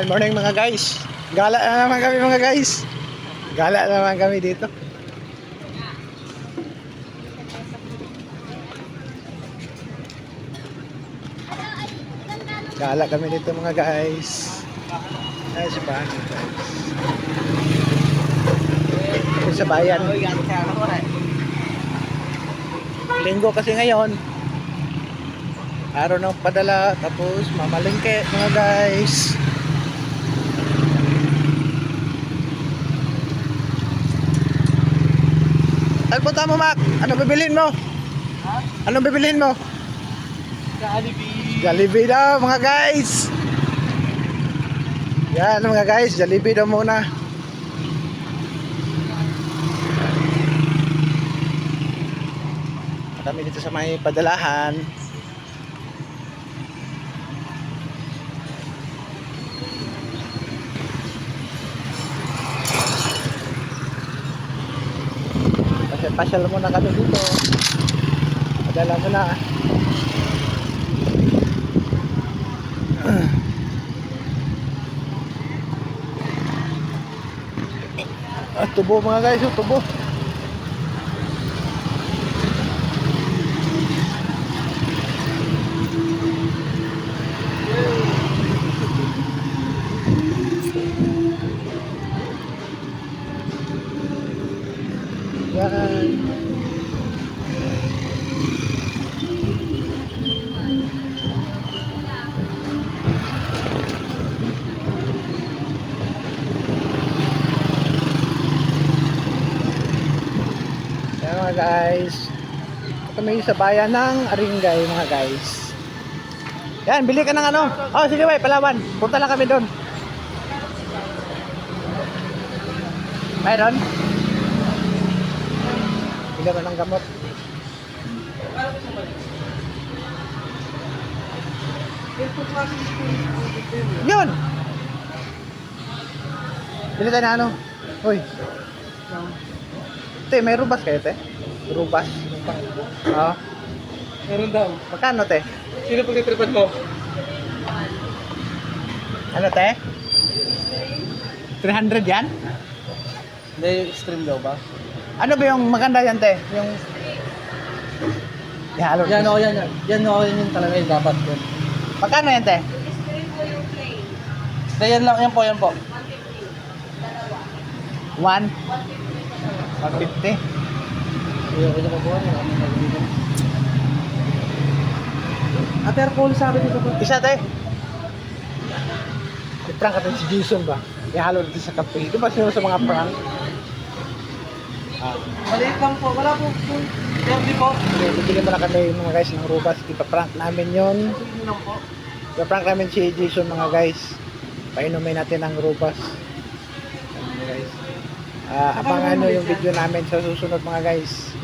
Good morning mga guys. Gala na naman kami mga guys. Gala na naman kami dito. Gala kami dito mga guys. Ay, sa bayan guys. Ito sa bayan. Linggo kasi ngayon. Araw ng padala. Tapos mamalingke mga guys. Saan punta mo, Mac? Ano bibilhin mo? Ha? Ano bibilhin mo? Jollibee. Jollibee daw mga guys. Yan mga guys, Jollibee daw muna. Kami dito sa may padalahan. Pasyal muna kami dito. Padala muna. Tubo mga guys, tubo. Yan. Yan mga guys. Kami sa bayan ng Aringay mga guys. Yan, bili ka ng ano. Oh, sige bay, Palawan. Punta lang kami doon. Mayroon? Bili ka ng gamot. Yun! Bili tayo na ano? Uy. Te, may rubas kayo, te? Rubas. Oo. Meron daw. Magkano, te? Sino pagtitripan mo? Ano, te? 300 yan? Hindi, extreme daw ba? Ano ba yung maganda yan, te? Yung... Ihalo. Yan o, yan. Yan o, yan yung talaga yung dapat yun. Magkano yan, te? Hindi, yan lang. Yan po, yan po. 1? 150? Hindi ako na mabuhan. Ate, alcohol sa akin dito po. Isa, te? I-prank natin si Jason ba? Ihalo natin sa kape. Di ba sino sa mga prank? Maliit lang po. Wala po. Hindi po. Bibili mo na kami mga guys ng rubas. Ipa-prank namin yun. Sige lang po. Ipa-prank namin si Jason mga guys. Painumin natin ang rubas. Ayan, mga guys. Abangan nyo yung video namin sa susunod mga guys.